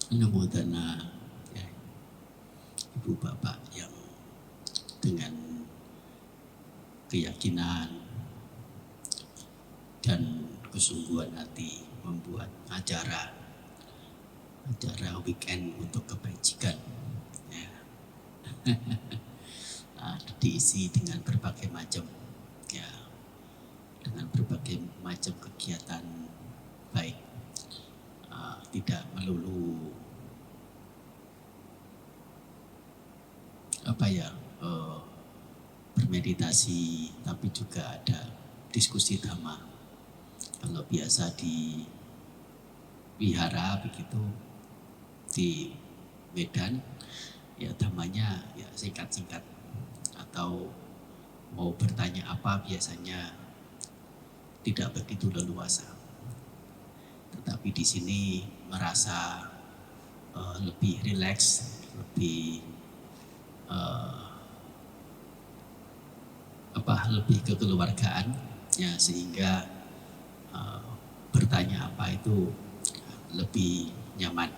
Namo Tana, ya, ibu bapak yang dengan keyakinan dan kesungguhan hati membuat acara weekend untuk kebajikan, ya. Diisi dengan berbagai macam, ya, dengan berbagai macam kegiatan baik, tidak melulu bermeditasi, tapi juga ada diskusi dhamma. Kalau biasa di wihara begitu di Medan, ya dhammanya ya singkat-singkat, atau mau bertanya apa biasanya tidak begitu leluasa. Tetapi di sini merasa lebih rileks, lebih lebih kekeluargaan, ya, sehingga bertanya apa itu lebih nyaman.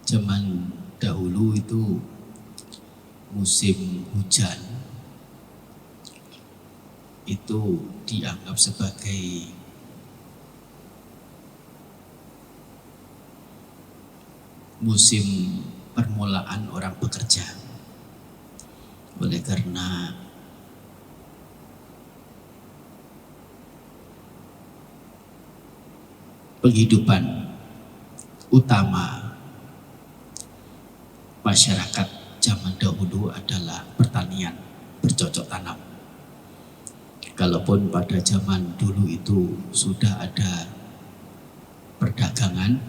Zaman dahulu itu musim hujan itu dianggap sebagai musim permulaan orang bekerja. Oleh karena penghidupan utama masyarakat zaman dahulu adalah pertanian, bercocok tanam. Kalaupun pada zaman dulu itu sudah ada perdagangan,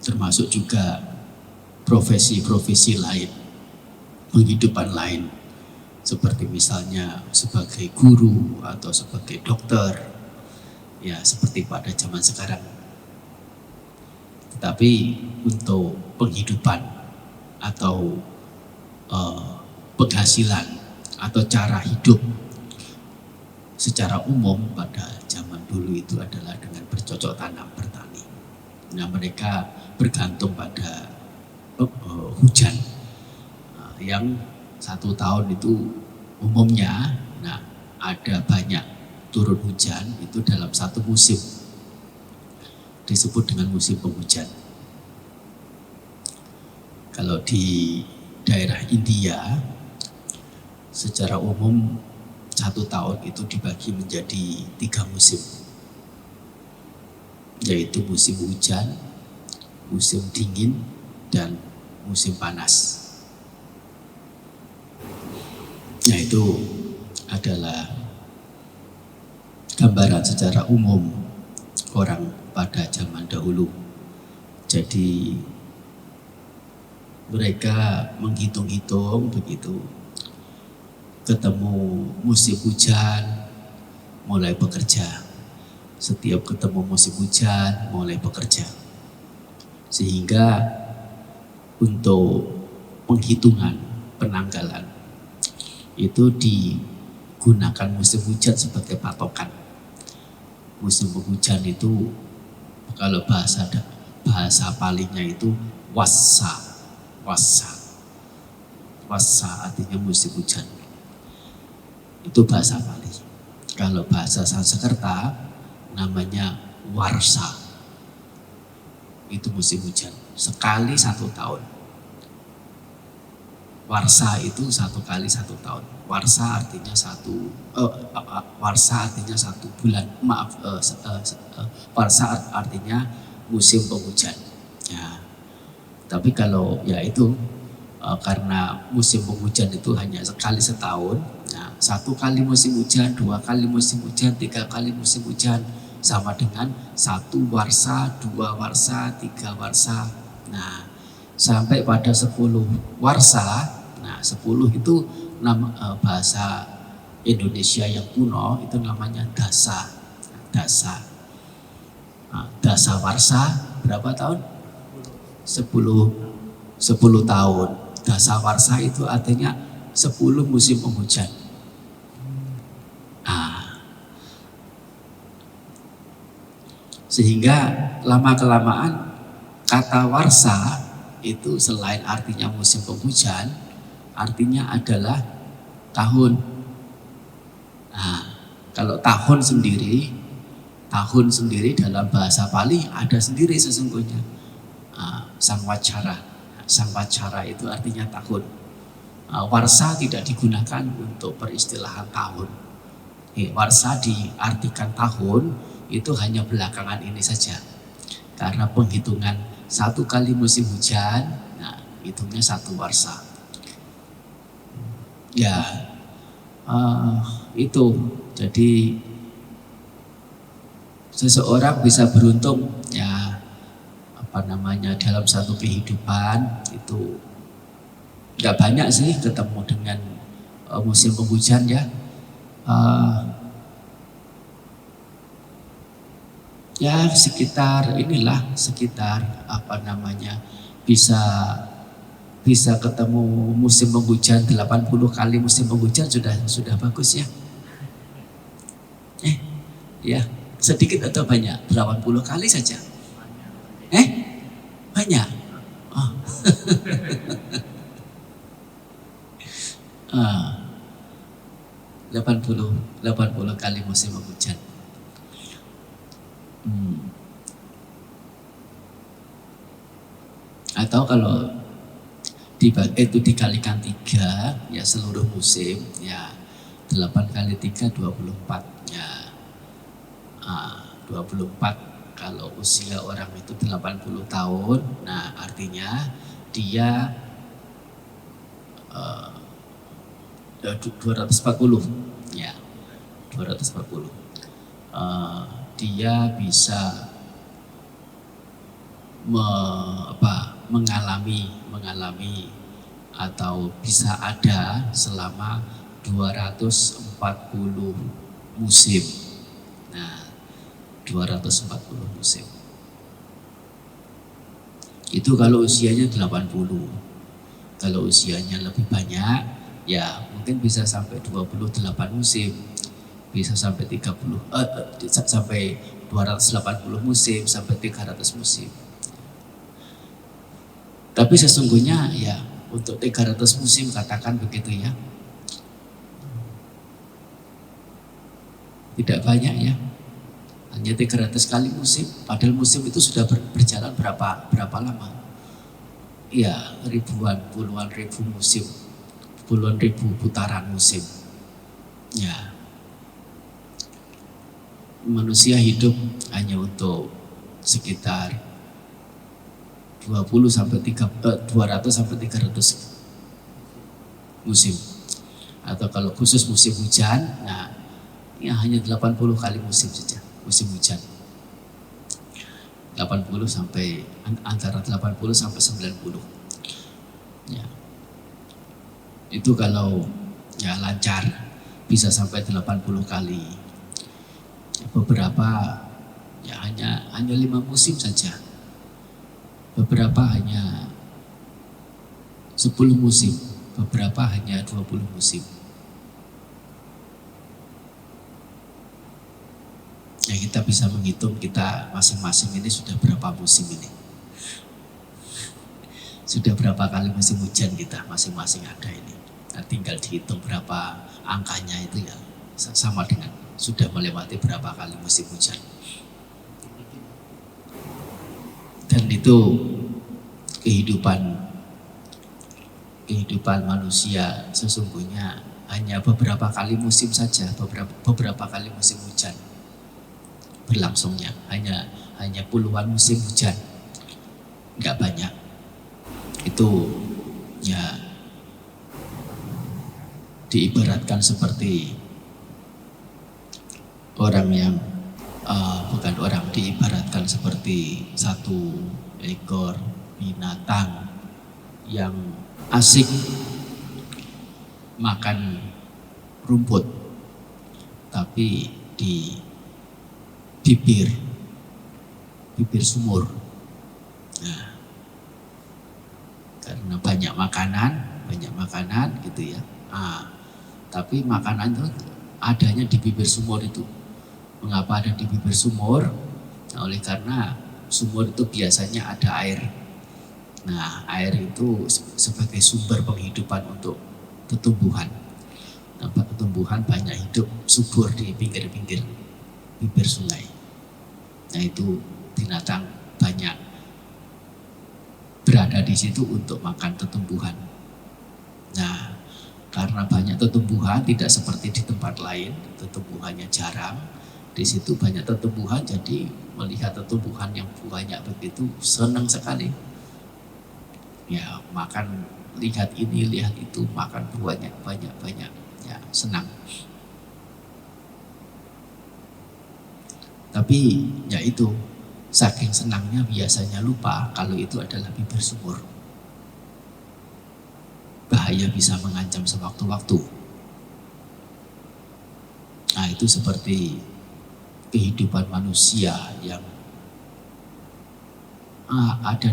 termasuk juga profesi-profesi lain, penghidupan lain, seperti misalnya sebagai guru atau sebagai dokter, ya seperti pada zaman sekarang. Tetapi untuk penghidupan atau penghasilan atau cara hidup secara umum pada zaman dulu itu adalah dengan bercocok tanam, bertani. Nah, mereka bergantung pada hujan, yang satu tahun itu umumnya, ada banyak turun hujan itu dalam satu musim, disebut dengan musim penghujan. Kalau di daerah India secara umum satu tahun itu dibagi menjadi 3 musim, yaitu musim hujan, musim dingin, dan musim panas. Nah, itu adalah gambaran secara umum orang pada zaman dahulu. Jadi mereka menghitung-hitung begitu, ketemu musim hujan mulai bekerja, setiap ketemu musim hujan mulai bekerja, sehingga untuk penghitungan penanggalan itu digunakan musim hujan sebagai patokan. Musim penghujan itu kalau bahasa palingnya itu wasa artinya musim hujan, itu bahasa Pali. Kalau bahasa Sanskerta namanya warsa, itu musim hujan sekali 1 tahun. Warsa itu 1 kali 1 tahun. Warsa artinya 1 bulan. Warsa artinya musim penghujan. Ya. Tapi kalau ya itu karena musim penghujan itu hanya sekali setahun. Nah, 1 kali musim hujan, 2 kali musim hujan, 3 kali musim hujan sama dengan 1 warsa, 2 warsa, 3 warsa. Nah, sampai pada 10 warsa. Nah, 10 itu bahasa Indonesia yang kuno itu namanya dasa. Dasa warsa berapa tahun? 10 tahun. dasawarsa itu artinya 10 musim penghujan. Nah, sehingga lama-kelamaan kata warsa itu selain artinya musim penghujan, artinya adalah tahun. Nah, kalau tahun sendiri dalam bahasa Pali ada sendiri sesungguhnya. Sangwacara. Sangwacara itu artinya tahun. Warsa tidak digunakan untuk peristilahan tahun. Warsa diartikan tahun itu hanya belakangan ini saja. Karena penghitungan 1 kali musim hujan, nah hitungnya 1 warsa. Ya, itu. Jadi seseorang bisa beruntung ya dalam satu kehidupan itu nggak banyak sih ketemu dengan musim penghujan ya. Ya sekitar bisa ketemu musim penghujan 80 kali musim penghujan sudah bagus ya. Ya sedikit atau banyak? 80 kali saja. Banyak. Oh. 80 kali musim penghujan. Atau kalau itu dikalikan 3 ya seluruh musim ya 8 kali 3 24 ya 24 kalau usia orang itu 80 tahun, nah artinya dia 240 ya 240 dia bisa mengalami atau bisa ada selama 240 musim. Nah 240 musim itu kalau usianya 80. Kalau usianya lebih banyak ya mungkin bisa sampai 28 musim, bisa sampai 280 musim sampai 300 musim. Tapi sesungguhnya ya untuk 300 musim katakan begitu ya, tidak banyak ya, hanya 300 kali musim. Padahal musim itu sudah berjalan berapa lama? Ya puluhan ribu musim, puluhan ribu putaran musim. Ya manusia hidup hanya untuk sekitar 200 sampai 300 musim. Atau kalau khusus musim hujan, nah ya hanya 80 kali musim saja, musim hujan. 80 sampai antara 80 sampai 90. Ya. Itu kalau ya lancar bisa sampai 80 kali. Beberapa ya hanya 5 musim saja. Beberapa hanya 10 musim, beberapa hanya 20 musim. Ya kita bisa menghitung kita masing-masing ini sudah berapa musim ini. Sudah berapa kali musim hujan kita masing-masing ada ini. Nah, tinggal dihitung berapa angkanya itu ya sama dengan sudah melewati berapa kali musim hujan. Dan itu kehidupan manusia sesungguhnya hanya beberapa kali musim saja, beberapa kali musim hujan berlangsungnya, hanya puluhan musim hujan, nggak banyak. Itu ya diibaratkan seperti orang yang diibaratkan seperti satu ekor binatang yang asik makan rumput, tapi di bibir sumur. Nah, karena banyak makanan gitu ya. Tapi makanan itu adanya di bibir sumur itu. Mengapa ada di bibir sumur? Nah, oleh karena sumur itu biasanya ada air. Nah, air itu sebagai sumber penghidupan untuk tumbuhan. Nah, tumbuhan banyak hidup subur di pinggir-pinggir bibir sungai. Nah, itu binatang banyak berada di situ untuk makan tumbuhan. Nah, karena banyak tumbuhan, tidak seperti di tempat lain, tumbuhannya jarang. Di situ banyak tumbuhan, jadi melihat tumbuhan yang banyak begitu senang sekali. Ya, makan, lihat ini, lihat itu, makan banyak, ya senang. Tapi ya itu, saking senangnya biasanya lupa kalau itu adalah bibir sumur. Bahaya bisa mengancam sewaktu-waktu. Nah, itu seperti kehidupan manusia yang ada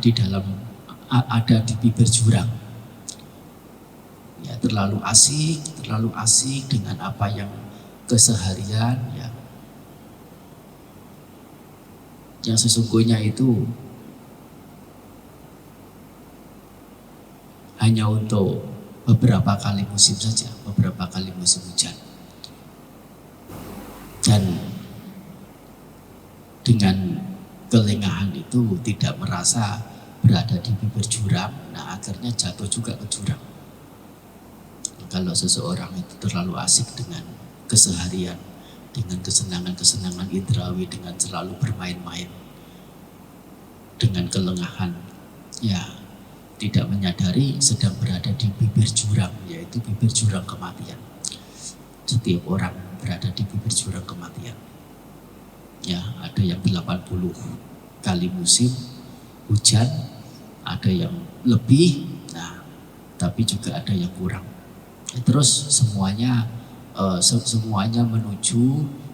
di bibir jurang. Ya, terlalu asik dengan apa yang keseharian ya. Yang sesungguhnya itu hanya untuk beberapa kali musim saja, beberapa kali musim hujan. Dan dengan kelengahan itu tidak merasa berada di bibir jurang, nah akhirnya jatuh juga ke jurang. Kalau seseorang itu terlalu asik dengan keseharian, dengan kesenangan-kesenangan indrawi, dengan selalu bermain-main, dengan kelengahan, ya tidak menyadari sedang berada di bibir jurang, yaitu bibir jurang kematian. Setiap orang berada di bibir jurang kematian. Ya, ada yang 80 kali musim hujan, ada yang lebih, nah tapi juga ada yang kurang. Terus semuanya menuju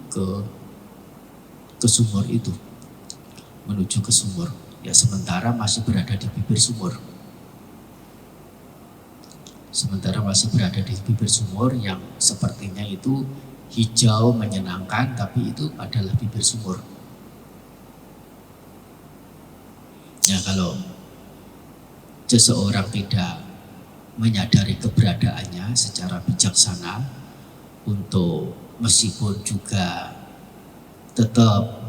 ke sumur itu, menuju ke sumur. Ya, sementara masih berada di bibir sumur. Sementara masih berada di bibir sumur yang sepertinya itu hijau menyenangkan, tapi itu adalah bibir sumur. Ya, kalau seseorang tidak menyadari keberadaannya secara bijaksana, untuk meskipun juga tetap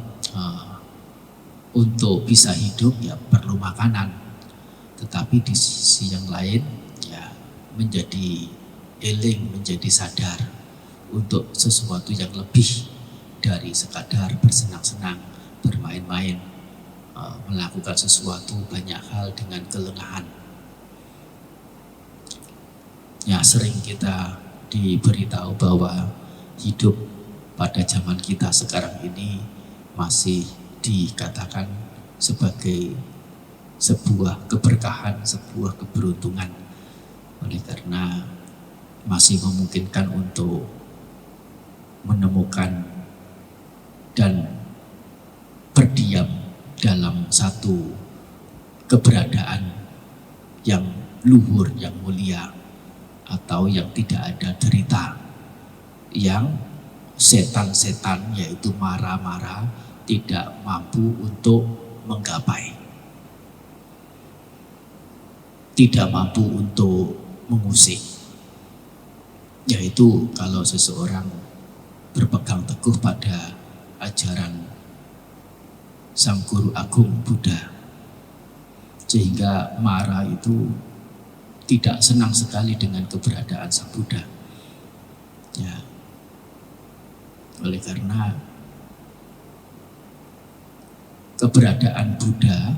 untuk bisa hidup ya perlu makanan, tetapi di sisi yang lain ya menjadi eling, menjadi sadar untuk sesuatu yang lebih dari sekadar bersenang-senang, bermain-main, melakukan sesuatu banyak hal dengan kelengahan. Ya, sering kita diberitahu bahwa hidup pada zaman kita sekarang ini masih dikatakan sebagai sebuah keberkahan, sebuah keberuntungan, oleh karena masih memungkinkan untuk menemukan dan berdiam dalam satu keberadaan yang luhur, yang mulia, atau yang tidak ada derita, yang setan-setan yaitu mara-mara tidak mampu untuk menggapai, tidak mampu untuk mengusik. Yaitu kalau seseorang berpegang teguh pada ajaran Sang Guru Agung Buddha, sehingga Mara itu tidak senang sekali dengan keberadaan Sang Buddha. Ya, oleh karena keberadaan Buddha,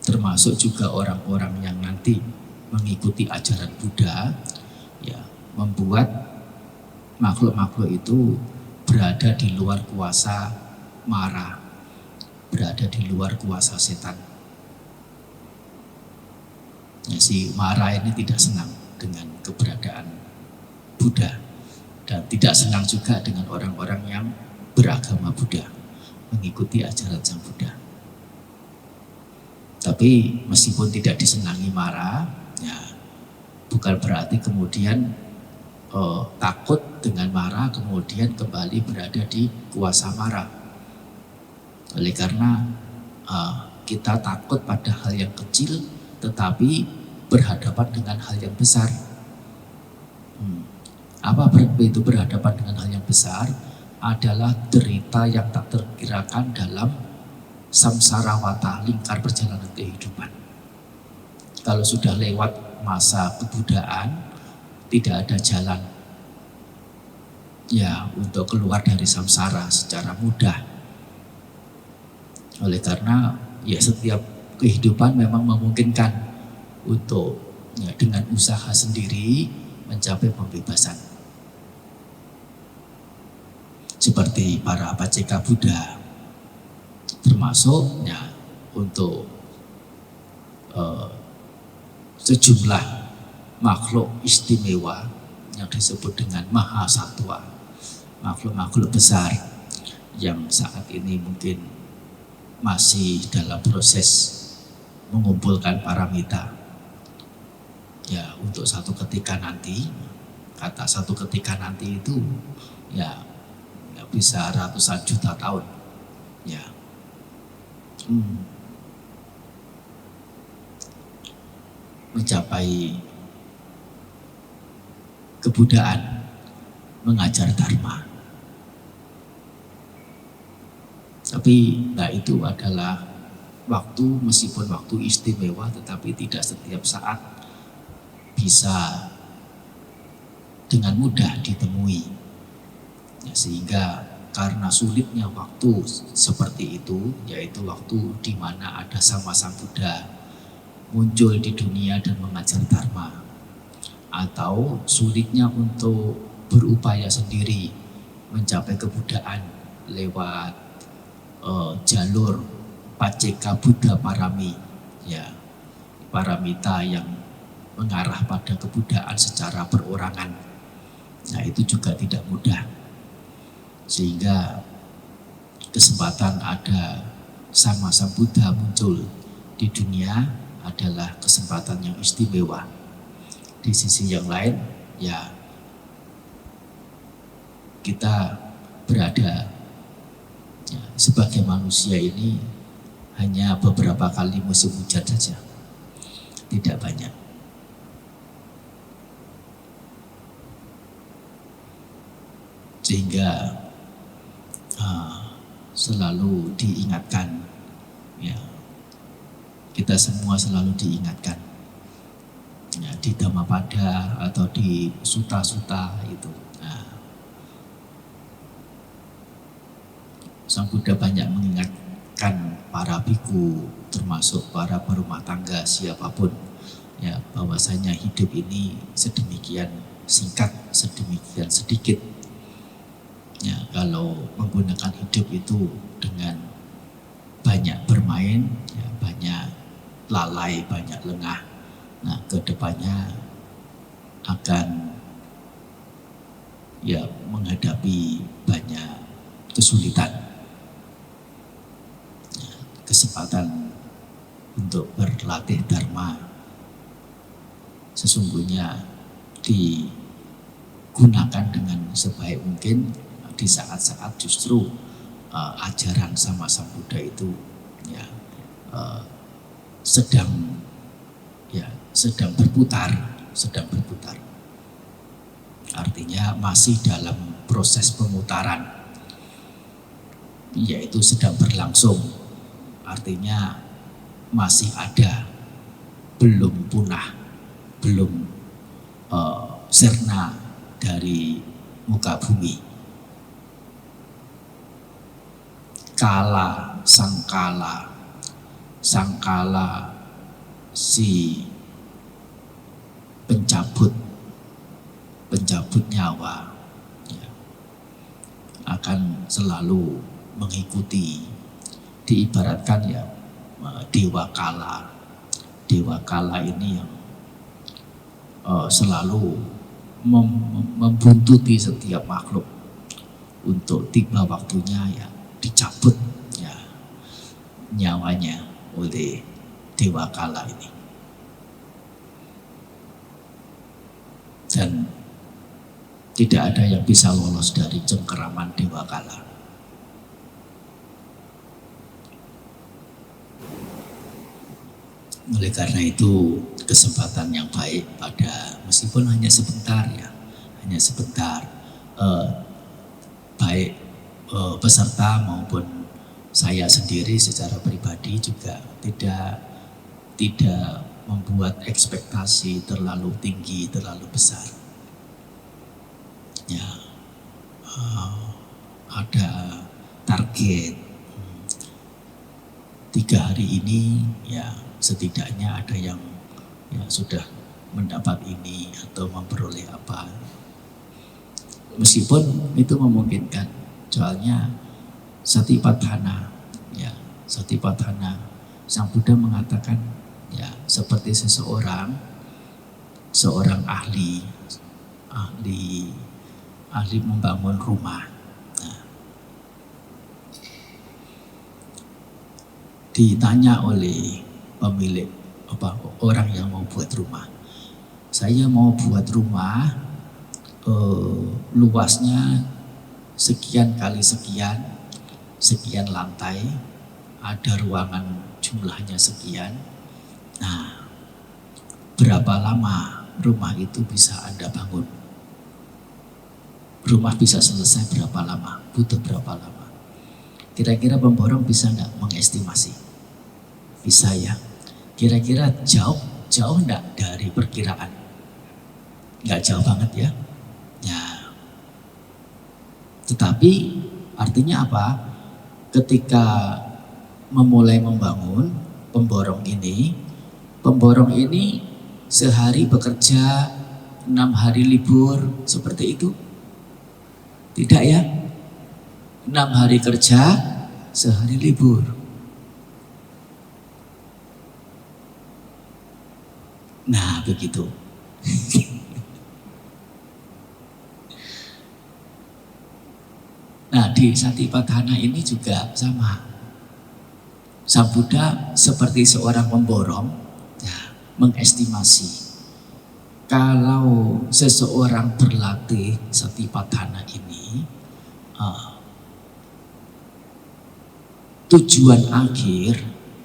termasuk juga orang-orang yang nanti mengikuti ajaran Buddha, ya, membuat makhluk-makhluk itu berada di luar kuasa Mara, berada di luar kuasa setan. Ya, si Mara ini tidak senang dengan keberadaan Buddha dan tidak senang juga dengan orang-orang yang beragama Buddha, mengikuti ajaran Sang Buddha. Tapi meskipun tidak disenangi marah, ya bukan berarti kemudian takut dengan marah kemudian kembali berada di kuasa marah. Oleh karena kita takut pada hal yang kecil tetapi berhadapan dengan hal yang besar. Apa itu berhadapan dengan hal yang besar? Adalah derita yang tak terkirakan dalam samsarawata, lingkar perjalanan kehidupan. Kalau sudah lewat masa kebudaan, tidak ada jalan ya untuk keluar dari samsara secara mudah. Oleh karena ya setiap kehidupan memang memungkinkan untuk ya, dengan usaha sendiri mencapai pembebasan. Seperti para paceka Buddha, termasuk ya untuk sejumlah makhluk istimewa yang disebut dengan mahasatwa, makhluk-makhluk besar yang saat ini mungkin masih dalam proses mengumpulkan paramita. Ya untuk satu ketika nanti, kata satu ketika nanti itu ya bisa ratusan juta tahun ya. Mencapai kebudaan, mengajar dharma. Tapi itu adalah waktu, meskipun waktu istimewa, tetapi tidak setiap saat bisa dengan mudah ditemui. Ya, sehingga karena sulitnya waktu seperti itu, yaitu waktu di mana ada sama-sama Buddha muncul di dunia dan mengajar dharma, atau sulitnya untuk berupaya sendiri mencapai kebudaan lewat jalur paceka Buddha parami, ya paramita yang mengarah pada kebudaan secara perorangan. Nah itu juga tidak mudah, sehingga kesempatan ada sama-sama Buddha muncul di dunia adalah kesempatan yang istimewa. Di sisi yang lain, ya kita berada ya, sebagai manusia ini hanya beberapa kali musim hujan saja, tidak banyak. Sehingga selalu diingatkan, ya kita semua selalu diingatkan ya, di Dhammapada atau di suta-suta itu. Sang Buddha banyak mengingatkan para biku, termasuk para berumah tangga siapapun, ya bahwasanya hidup ini sedemikian singkat, sedemikian sedikit. Ya, kalau menggunakan hidup itu dengan banyak bermain, ya, banyak lalai, banyak lengah, nah kedepannya akan ya menghadapi banyak kesulitan. Ya, kesempatan untuk berlatih dharma sesungguhnya digunakan dengan sebaik mungkin di saat-saat justru ajaran sama-sama Buddha itu ya sedang berputar. Artinya masih dalam proses pemutaran, yaitu sedang berlangsung. Artinya masih ada, belum punah, belum sirna dari muka bumi. Kala, sangkala si pencabut nyawa ya, akan selalu mengikuti. Diibaratkan ya dewa kala ini yang selalu membuntuti setiap makhluk untuk tiba waktunya ya dicabut ya nyawanya oleh dewa kala ini. Dan tidak ada yang bisa lolos dari cengkeraman dewa kala. Oleh karena itu kesempatan yang baik pada, meskipun hanya sebentar ya, hanya sebentar, baik peserta maupun saya sendiri secara pribadi juga tidak membuat ekspektasi terlalu tinggi, terlalu besar. Ya, ada target 3 hari ini, ya setidaknya ada yang ya sudah mendapat ini atau memperoleh apa. Meskipun itu memungkinkan, soalnya Satipatthana, ya Satipatthana, Sang Buddha mengatakan ya seperti seorang ahli membangun rumah. Nah, ditanya oleh pemilik orang yang mau buat rumah, saya mau buat rumah luasnya sekian kali sekian lantai, ada ruangan jumlahnya sekian. Nah, berapa lama rumah itu bisa Anda bangun? Rumah bisa selesai berapa lama? Butuh berapa lama? Kira-kira pemborong bisa nggak mengestimasi? Bisa ya. Kira-kira jauh nggak dari perkiraan? Nggak jauh banget ya. Ya. Tetapi artinya apa? Ketika memulai membangun pemborong ini sehari bekerja, 6 hari libur, seperti itu? Tidak ya? 6 hari kerja, sehari libur. Nah, begitu. Nah, di Satipatthana ini juga sama. Sang Buddha seperti seorang pemborong, ya, mengestimasi kalau seseorang berlatih Satipatthana ini, tujuan akhir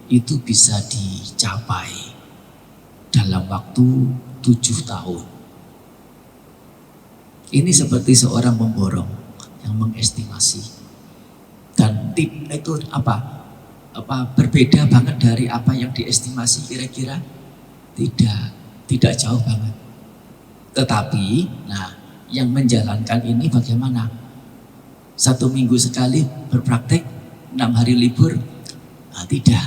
itu bisa dicapai dalam waktu 7 tahun. Ini seperti seorang pemborong yang mengestimasi. Dan tip itu apa berbeda banget dari apa yang diestimasi kira-kira? Tidak jauh banget. Tetapi, nah, yang menjalankan ini bagaimana? 1 minggu sekali berpraktek, 6 hari libur? Nah, tidak.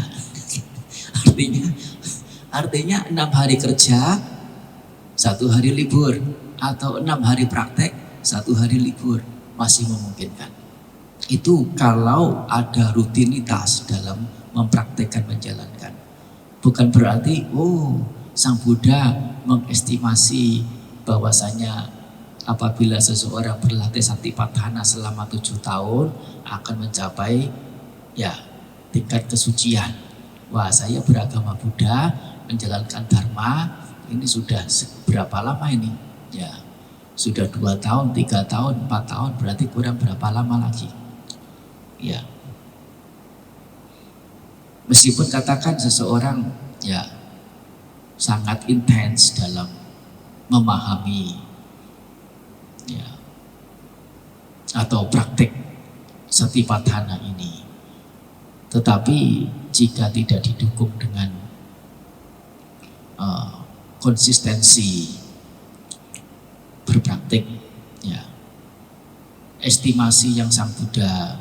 Artinya 6 hari kerja, 1 hari libur, atau 6 hari praktek, 1 hari libur, masih memungkinkan. Itu kalau ada rutinitas dalam mempraktekkan, menjalankan. Bukan berarti Sang Buddha mengestimasi bahwasanya apabila seseorang berlatih Satipatthana selama 7 tahun akan mencapai ya tingkat kesucian. Wah, saya beragama Buddha, menjalankan Dharma, ini sudah berapa lama ini? Ya, sudah 2 tahun, 3 tahun, 4 tahun, berarti kurang berapa lama lagi? Ya, meskipun katakan seseorang ya sangat intens dalam memahami ya atau praktik Satipatthana ini, tetapi jika tidak didukung dengan konsistensi berpraktik, ya estimasi yang Sang Buddha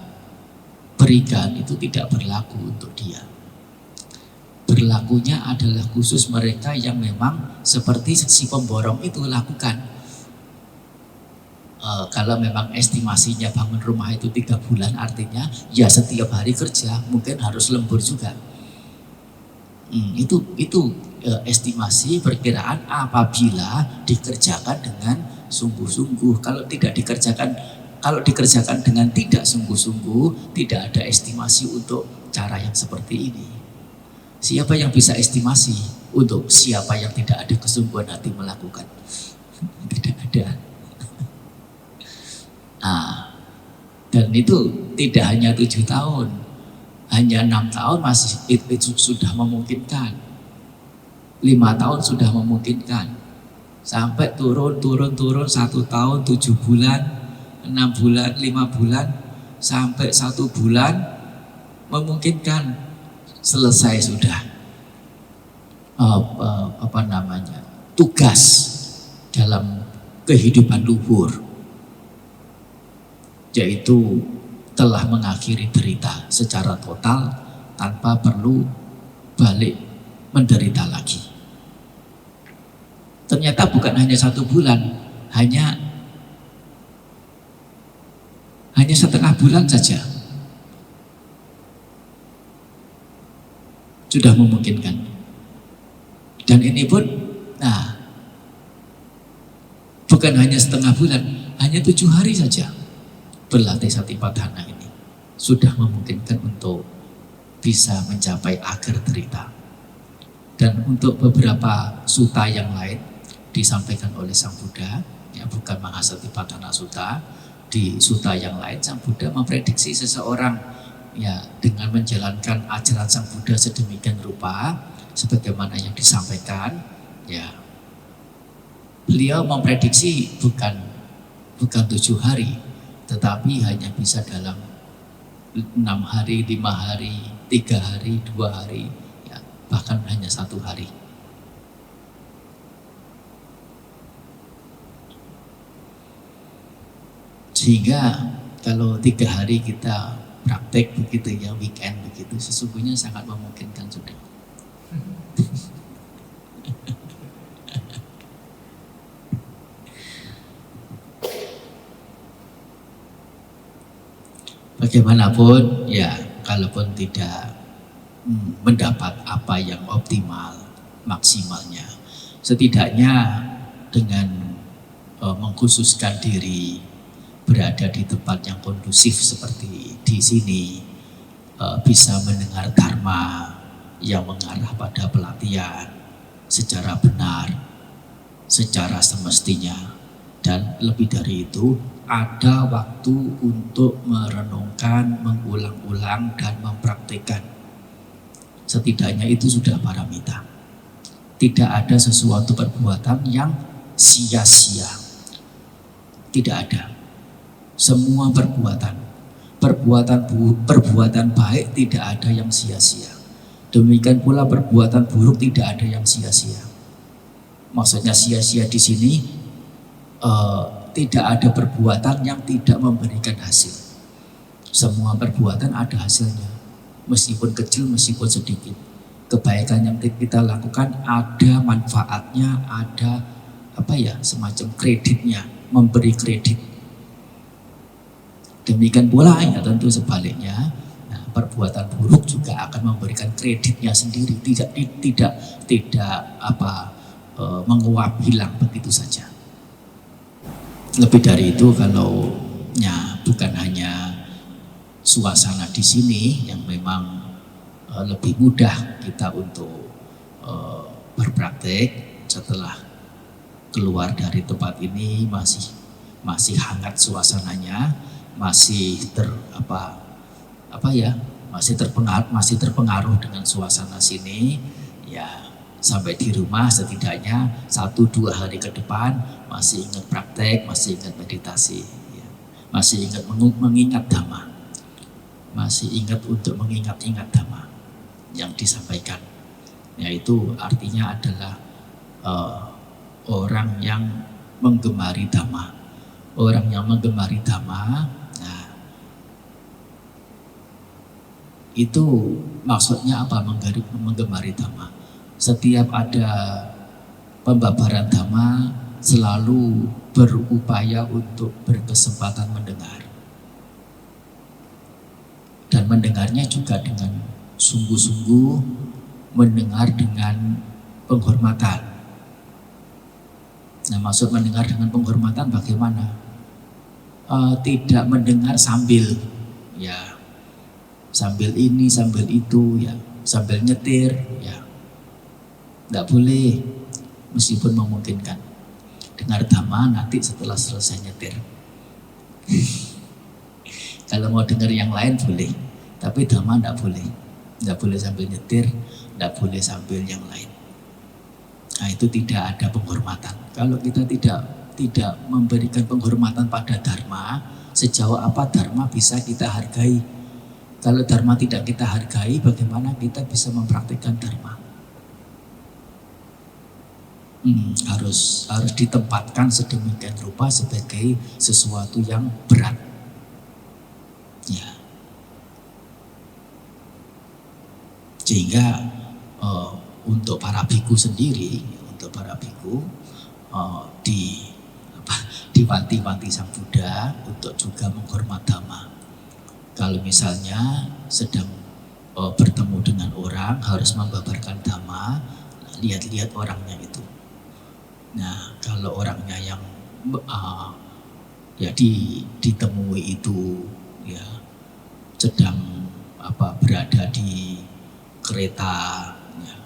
berikan itu tidak berlaku untuk dia. Berlakunya adalah khusus mereka yang memang seperti si pemborong itu lakukan. Kalau memang estimasinya bangun rumah itu 3 bulan, artinya ya setiap hari kerja, mungkin harus lembur juga. Itu estimasi perkiraan apabila dikerjakan dengan sungguh-sungguh. Kalau dikerjakan dengan tidak sungguh-sungguh, tidak ada estimasi untuk cara yang seperti ini. Siapa yang bisa estimasi untuk siapa yang tidak ada kesungguhan hati melakukan? Tidak ada. Nah, dan itu tidak hanya 7 tahun, hanya 6 tahun masih itu sudah memungkinkan. 5 tahun sudah memungkinkan. Sampai turun 1 tahun 7 bulan, 6 bulan, 5 bulan, sampai 1 bulan memungkinkan. Selesai sudah tugas dalam kehidupan luhur, yaitu telah mengakhiri derita secara total tanpa perlu balik menderita lagi. Ternyata bukan hanya 1 bulan, hanya setengah bulan saja sudah memungkinkan. Dan ini pun, bukan hanya setengah bulan, hanya 7 hari saja berlatih Satipatthana ini sudah memungkinkan untuk bisa mencapai akhir derita. Dan untuk beberapa sutta yang lain disampaikan oleh Sang Buddha, ya bukan Mahasatipatthana Sutta, di sutta yang lain Sang Buddha memprediksi seseorang ya dengan menjalankan ajaran Sang Buddha sedemikian rupa sebagaimana yang disampaikan, ya beliau memprediksi bukan 7 hari, tetapi hanya bisa dalam 6 hari, 5 hari, 3 hari, 2 hari, ya, bahkan hanya 1 hari. Sehingga kalau 3 hari kita praktek begitu ya, weekend begitu, sesungguhnya sangat memungkinkan sudah. Bagaimanapun ya, kalaupun tidak mendapat apa yang optimal, maksimalnya, setidaknya dengan mengkhususkan diri berada di tempat yang kondusif seperti di sini, bisa mendengar dharma yang mengarah pada pelatihan secara benar, secara semestinya, dan lebih dari itu ada waktu untuk merenungkan, mengulang-ulang dan mempraktikkan. Setidaknya itu sudah paramita. Tidak ada sesuatu perbuatan yang sia-sia. Tidak ada. Semua perbuatan baik tidak ada yang sia-sia. Demikian pula perbuatan buruk tidak ada yang sia-sia. Maksudnya sia-sia di sini tidak ada perbuatan yang tidak memberikan hasil. Semua perbuatan ada hasilnya, meskipun kecil, meskipun sedikit. Kebaikan yang kita lakukan ada manfaatnya, ada semacam kreditnya, memberi kredit. Demikian pula ya tentu sebaliknya, perbuatan buruk juga akan memberikan kreditnya sendiri, tidak menguap hilang begitu saja. Lebih dari itu, kalau bukan hanya suasana di sini yang memang lebih mudah kita untuk berpraktek, setelah keluar dari tempat ini masih hangat suasananya, masih masih terpengaruh dengan suasana sini, ya sampai di rumah setidaknya 1-2 hari ke depan masih ingat praktek, masih ingat meditasi, ya. Masih ingat mengingat Dhamma, masih ingat untuk mengingat-ingat Dhamma yang disampaikan. Yaitu artinya adalah orang yang menggemari Dhamma. Orang yang menggemari Dhamma, itu maksudnya apa menggemari Dhamma? Setiap ada pembabaran Dhamma selalu berupaya untuk berkesempatan mendengar. Dan mendengarnya juga dengan sungguh-sungguh, mendengar dengan penghormatan. Nah, maksud mendengar dengan penghormatan bagaimana? Tidak mendengar sambil ini, sambil itu, ya sambil nyetir, ya tidak boleh meskipun memungkinkan. Dengar dhamma nanti setelah selesai nyetir. Kalau mau dengar yang lain boleh, tapi dhamma tidak boleh sambil nyetir, tidak boleh sambil yang lain. Nah itu tidak ada penghormatan. Kalau kita tidak memberikan penghormatan pada dharma, sejauh apa dharma bisa kita hargai? Kalau dharma tidak kita hargai, bagaimana kita bisa mempraktikkan dharma? Harus ditempatkan sedemikian rupa sebagai sesuatu yang berat. Ya. Sehingga untuk para biku sendiri, diwanti-wanti Sang Buddha untuk juga menghormat dhamma. Kalau misalnya sedang bertemu dengan orang harus membabarkan dhamma, lihat-lihat orangnya itu. Nah, kalau orangnya yang ditemui itu ya sedang berada di kereta, ya,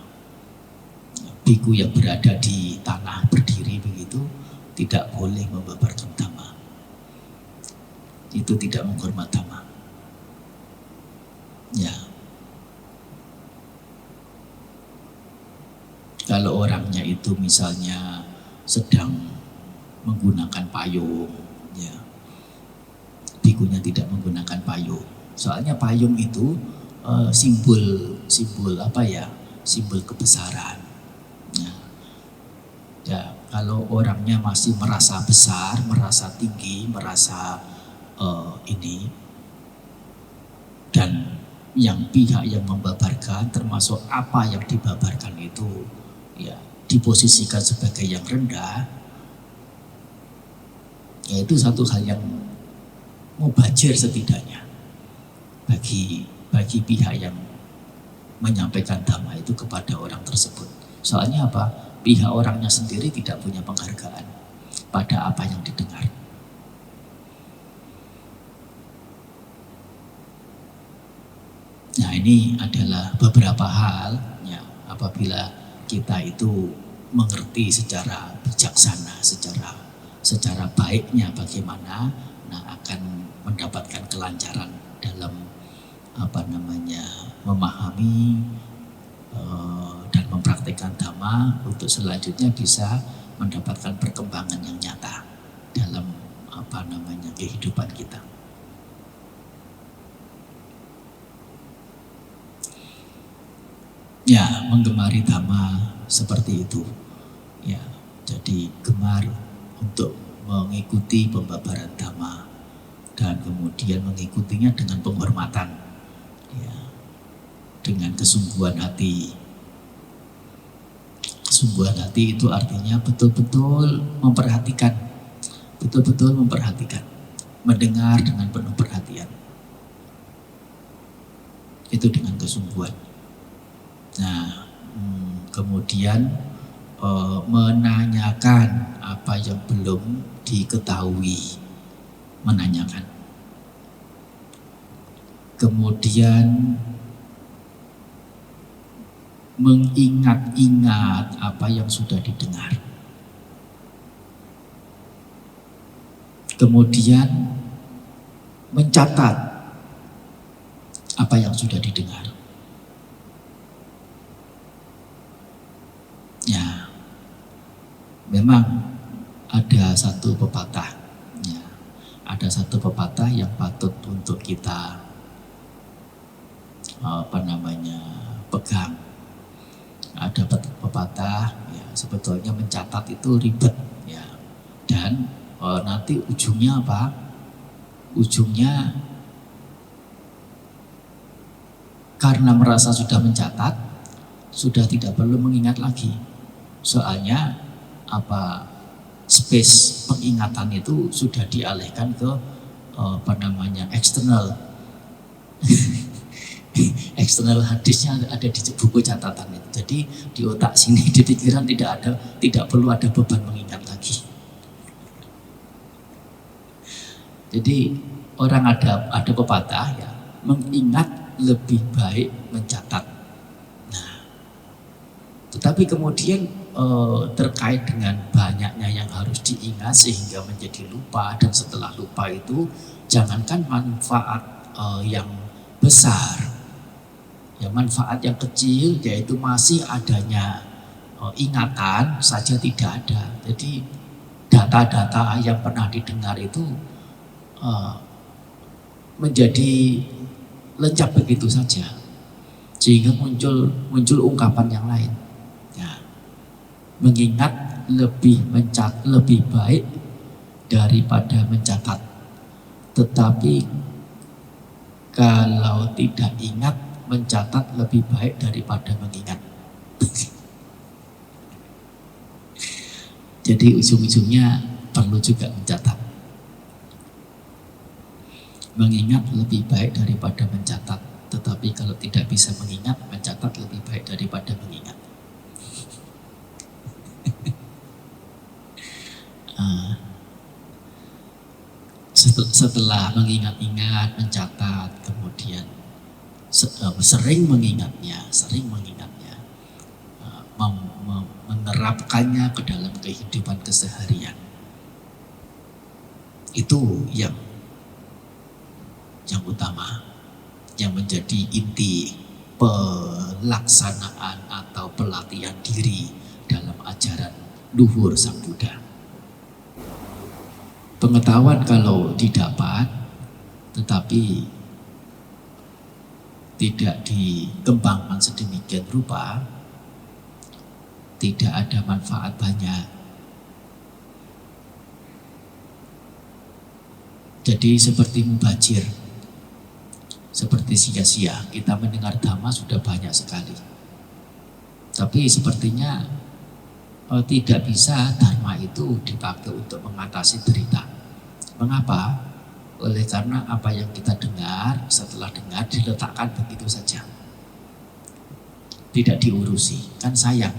biku yang berada di tanah berdiri begitu, tidak boleh membabarkan dhamma. Itu tidak menghormat dhamma. Ya. Kalau orangnya itu misalnya sedang menggunakan payung, ya, bikunya tidak menggunakan payung. Soalnya payung itu simbol simbol kebesaran. Nah, ya, kalau orangnya masih merasa besar, merasa tinggi, merasa dan yang pihak yang membabarkan termasuk apa yang dibabarkan itu ya diposisikan sebagai yang rendah, ya itu satu hal yang mubazir setidaknya bagi pihak yang menyampaikan dhamma itu kepada orang tersebut. Soalnya apa? Pihak orangnya sendiri tidak punya penghargaan pada apa yang didengar. Nah, ini adalah beberapa hal ya, apabila kita itu mengerti secara bijaksana, secara baiknya bagaimana, nah akan mendapatkan kelancaran dalam memahami dan mempraktikkan dhamma untuk selanjutnya bisa mendapatkan perkembangan yang nyata dalam kehidupan kita. Ya, menggemari dhamma seperti itu. Ya, jadi gemar untuk mengikuti pembabaran dhamma dan kemudian mengikutinya dengan penghormatan, ya, dengan kesungguhan hati. Kesungguhan hati itu artinya betul-betul memperhatikan, mendengar dengan penuh perhatian. Itu dengan kesungguhan. Nah, kemudian menanyakan apa yang belum diketahui, menanyakan. Kemudian mengingat-ingat apa yang sudah didengar. Kemudian mencatat apa yang sudah didengar. Ya, memang ada satu pepatah, ya, yang patut untuk kita pegang. Ada pepatah, ya, sebetulnya mencatat itu ribet, ya, dan nanti ujungnya apa? Ujungnya karena merasa sudah mencatat, sudah tidak perlu mengingat lagi. Soalnya space pengingatan itu sudah dialihkan ke eksternal. Eksternal hadisnya ada di buku catatan itu. Jadi di otak sini, di pikiran tidak perlu ada beban mengingat lagi. Jadi orang ada pepatah, ya, mengingat lebih baik mencatat. Tetapi kemudian terkait dengan banyaknya yang harus diingat sehingga menjadi lupa, dan setelah lupa itu jangankan manfaat yang besar, ya manfaat yang kecil yaitu masih adanya ingatan saja tidak ada. Jadi data-data yang pernah didengar itu menjadi lenyap begitu saja, sehingga muncul ungkapan yang lain. Ya, mengingat lebih baik daripada mencatat. Tetapi kalau tidak ingat, mencatat lebih baik daripada mengingat. Jadi ujung-ujungnya perlu juga mencatat. Mengingat lebih baik daripada mencatat, tetapi kalau tidak bisa mengingat, mencatat lebih baik daripada mengingat. Setelah mengingat-ingat, mencatat, kemudian sering mengingatnya, menerapkannya ke dalam kehidupan keseharian. Itu yang utama, yang menjadi inti pelaksanaan atau pelatihan diri dalam ajaran luhur Sang Buddha. Pengetahuan kalau didapat tetapi tidak dikembangkan sedemikian rupa, tidak ada manfaat banyak. Jadi seperti mubazir, seperti sia-sia. Kita mendengar dhamma sudah banyak sekali, tapi sepertinya tidak bisa dharma itu dipakai untuk mengatasi derita. Mengapa? Oleh karena apa yang kita dengar, setelah dengar diletakkan begitu saja, tidak diurusi. Kan sayang,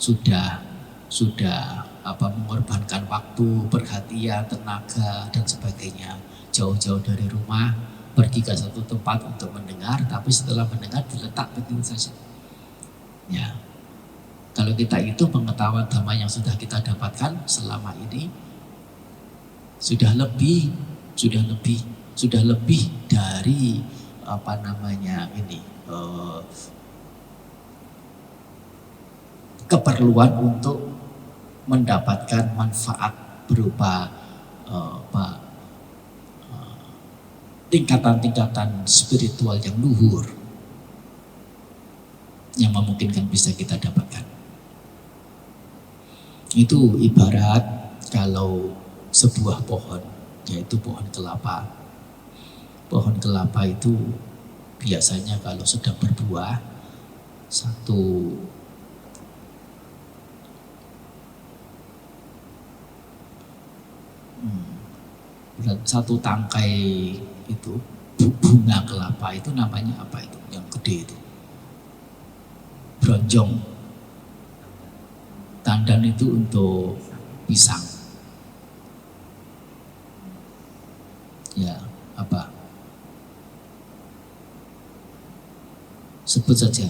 sudah mengorbankan waktu, perhatian, tenaga dan sebagainya, jauh-jauh dari rumah, pergi ke satu tempat untuk mendengar, tapi setelah mendengar diletak begitu saja. Ya, kalau kita itu pengetahuan dhamma yang sudah kita dapatkan selama ini sudah lebih dari keperluan untuk mendapatkan manfaat berupa tingkatan-tingkatan spiritual yang luhur yang memungkinkan bisa kita dapatkan. Itu ibarat kalau sebuah pohon, yaitu pohon kelapa. Pohon kelapa itu biasanya kalau sedang berbuah, satu tangkai itu bunga kelapa itu namanya apa itu? Yang gede itu, bronjong. Tandan itu untuk pisang. Ya, apa? Sebut saja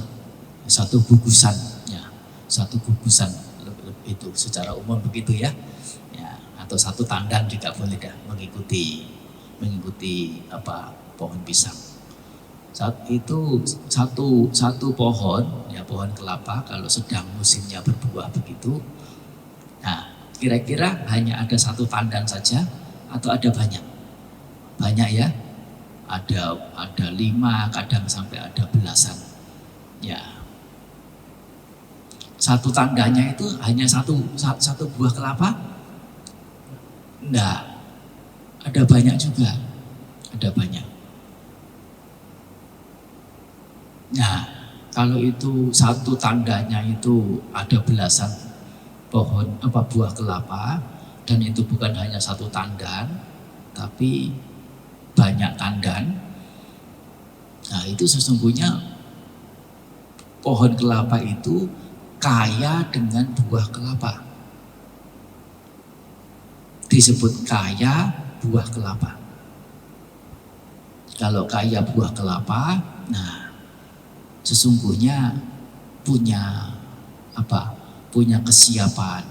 satu gugusan, ya, satu gugusan itu secara umum begitu ya. Ya, atau satu tandan juga boleh dah, mengikuti pohon pisang. Saat itu satu pohon, ya pohon kelapa kalau sedang musimnya berbuah begitu. Nah, kira-kira hanya ada satu tandan saja atau ada banyak? Banyak ya, ada 5, kadang sampai ada belasan. Ya, satu tandanya itu hanya satu buah kelapa? Enggak, ada banyak juga, ada banyak. Nah, kalau itu satu tandanya itu ada belasan buah kelapa, dan itu bukan hanya satu tandan, tapi banyak tandan. Nah, itu sesungguhnya pohon kelapa itu kaya dengan buah kelapa. Disebut kaya buah kelapa. Kalau kaya buah kelapa, nah sesungguhnya punya punya kesiapan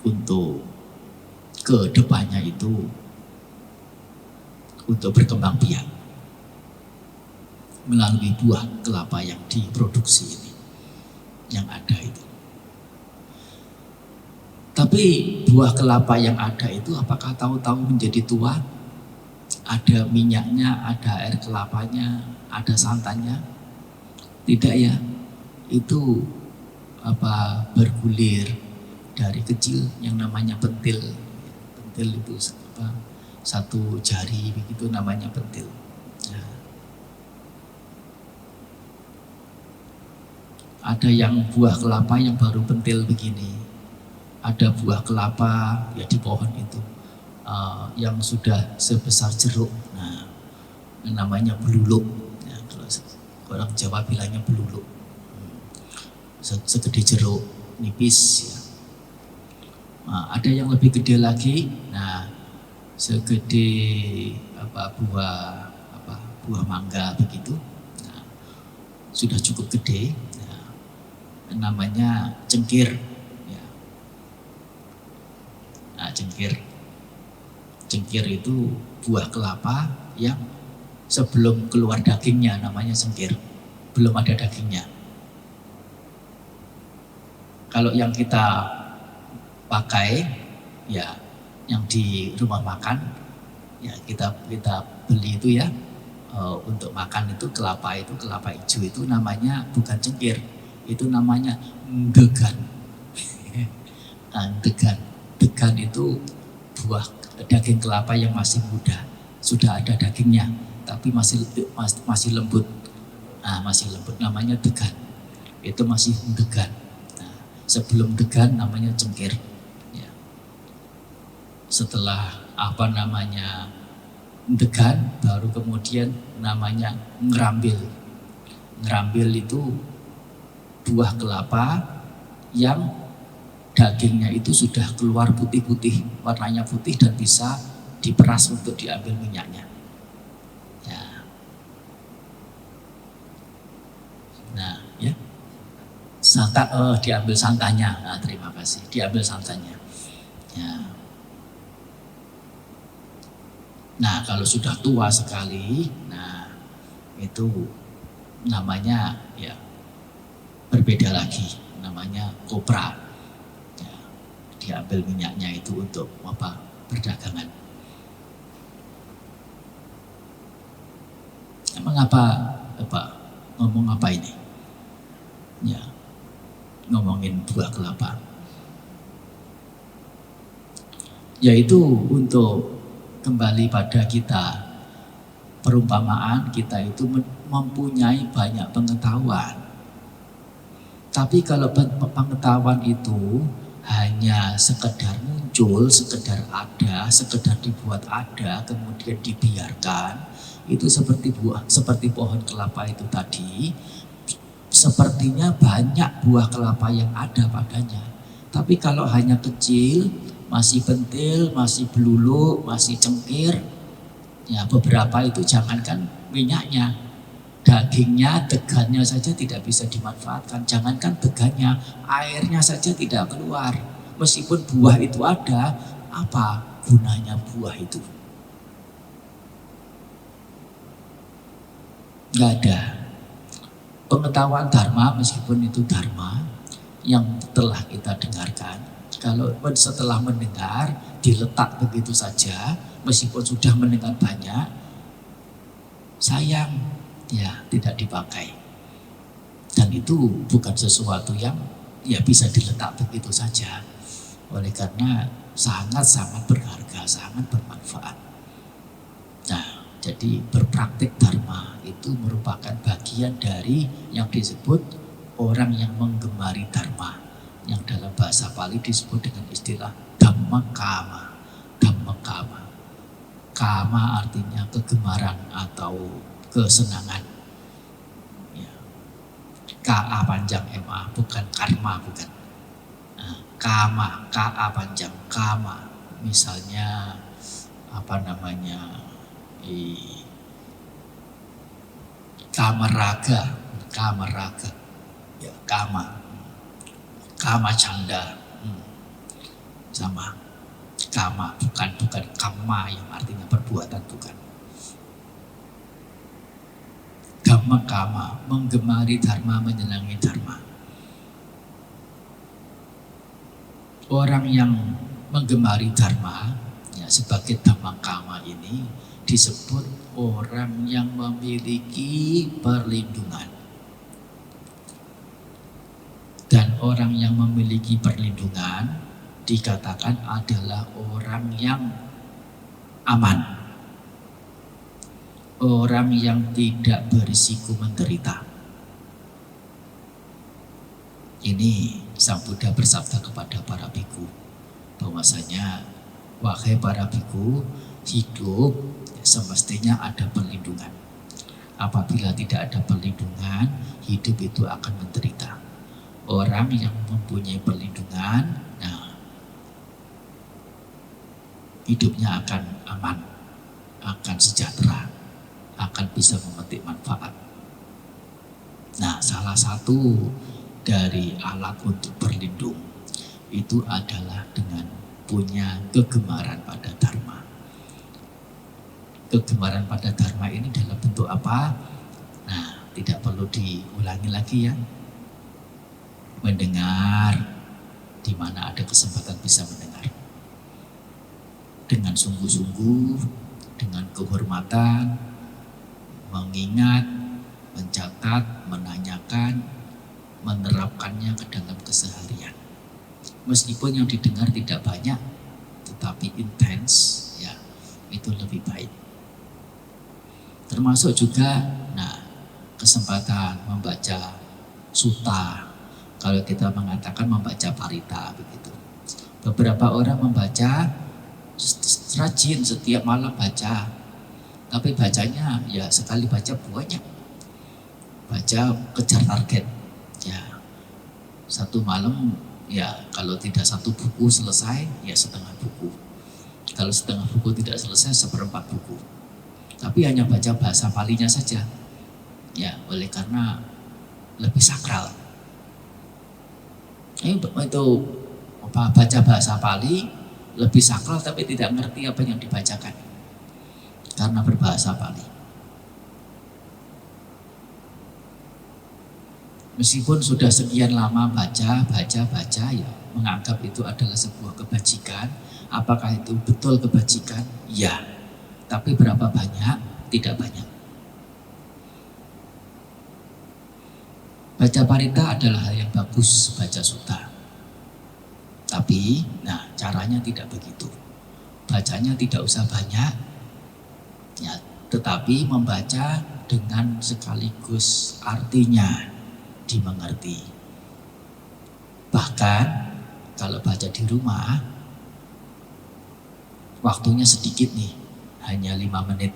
untuk ke depannya itu untuk berkembang biak melalui buah kelapa yang diproduksi ini, yang ada itu. Tapi buah kelapa yang ada itu apakah tahu-tahu menjadi tua? Ada minyaknya, ada air kelapanya, ada santannya? Tidak ya. Itu bergulir dari kecil yang namanya pentil. Pentil itu satu jari begitu namanya pentil. Nah, ada yang buah kelapa yang baru pentil begini. Ada buah kelapa ya di pohon itu yang sudah sebesar jeruk. Nah, namanya beluluk. Ya, kalau orang Jawa bilangnya beluluk. Segede jeruk, nipis ya. Nah, ada yang lebih gede lagi. Nah, segede buah mangga begitu. Nah, sudah cukup gede. Nah, namanya cengkir. Ya. Nah, cengkir itu buah kelapa yang sebelum keluar dagingnya namanya cengkir, belum ada dagingnya. Kalau yang kita pakai ya yang di rumah makan ya kita beli itu ya untuk makan itu kelapa hijau itu namanya bukan cengkir, itu namanya degan. Degan itu buah daging kelapa yang masih muda, sudah ada dagingnya tapi masih lembut. Nah, masih lembut namanya degan. Itu masih degan. Nah, sebelum degan namanya cengkir. Ya. Setelah degan baru kemudian namanya ngerambil. Ngerambil itu buah kelapa yang dagingnya itu sudah keluar putih-putih, warnanya putih dan bisa diperas untuk diambil minyaknya. Ya. Nah, ya. Diambil santannya. Nah, terima kasih. Diambil santannya. Ya. Nah, kalau sudah tua sekali, nah itu namanya ya berbeda lagi, namanya kopra. Diambil minyaknya itu untuk perdagangan. Emang ngomong apa ini? Ya, ngomongin buah kelapa. Yaitu untuk kembali pada kita, perumpamaan kita itu mempunyai banyak pengetahuan. Tapi kalau pengetahuan itu hanya sekedar muncul, sekedar ada, sekedar dibuat ada, kemudian dibiarkan, itu seperti pohon kelapa itu tadi, sepertinya banyak buah kelapa yang ada padanya. Tapi kalau hanya kecil, masih pentil, masih beluluk, masih cengkir, ya beberapa itu jangankan minyaknya, dagingnya, degannya saja tidak bisa dimanfaatkan. Jangankan degannya, airnya saja tidak keluar. Meskipun buah itu ada, apa gunanya buah itu? Nggak ada. Pengetahuan dharma, meskipun itu dharma yang telah kita dengarkan, kalau setelah mendengar diletak begitu saja, meskipun sudah mendengar banyak, sayang ya tidak dipakai. Dan itu bukan sesuatu yang ya bisa diletak begitu saja. Oleh karena sangat-sangat berharga, sangat bermanfaat. Nah, jadi berpraktik dharma itu merupakan bagian dari yang disebut orang yang menggemari dharma, yang dalam bahasa Pali disebut dengan istilah dhammakama. Dhammakama. Kama artinya kegemaran atau kesenangan. Ya. Ka panjang ma, bukan karma, bukan. Nah, kama, ka panjang kama. Misalnya kamaraga. Ya, kama, kama canda, sama. Kama bukan kama yang artinya perbuatan, bukan. Kama, menggemari dharma, menyenangi dharma. Orang yang menggemari dharma, ya, sebagai dhammakama ini disebut orang yang memiliki perlindungan. Dan orang yang memiliki perlindungan dikatakan adalah orang yang aman. Orang yang tidak berisiko menderita. Ini Sang Buddha bersabda kepada para biku bahwasanya, wahai para biku, hidup semestinya ada perlindungan. Apabila tidak ada perlindungan, hidup itu akan menderita. Orang yang mempunyai perlindungan, nah, hidupnya akan aman, akan sejahtera, akan bisa memetik manfaat. Nah, salah satu dari alat untuk berlindung itu adalah dengan punya kegemaran pada dharma. Kegemaran pada dharma ini dalam bentuk apa? Nah, tidak perlu diulangi lagi ya. Mendengar, di mana ada kesempatan bisa mendengar. Dengan sungguh-sungguh, dengan kehormatan, mengingat, mencatat, menanyakan, menerapkannya ke dalam keseharian. Meskipun yang didengar tidak banyak, tetapi intens, ya, itu lebih baik. Termasuk juga, nah, kesempatan membaca sutta. Kalau kita mengatakan membaca parita, begitu. Beberapa orang membaca rajin, setiap malam baca. Tapi bacanya ya sekali baca banyak. Baca kejar target. Ya, satu malam ya kalau tidak satu buku selesai ya setengah buku. Kalau setengah buku tidak selesai, seperempat buku. Tapi hanya baca bahasa Palinya saja. Ya, oleh karena lebih sakral. Itu baca bahasa Pali lebih sakral, tapi tidak ngerti apa yang dibacakan karena berbahasa Pali. Meskipun sudah sekian lama baca ya, menganggap itu adalah sebuah kebajikan. Apakah itu betul kebajikan? Ya. Tapi berapa banyak? Tidak banyak. Baca parita adalah hal yang bagus, baca sutta. Tapi, nah, caranya tidak begitu. Bacanya tidak usah banyak, ya, tetapi membaca dengan sekaligus artinya dimengerti. Bahkan kalau baca di rumah, waktunya sedikit nih, hanya 5 menit.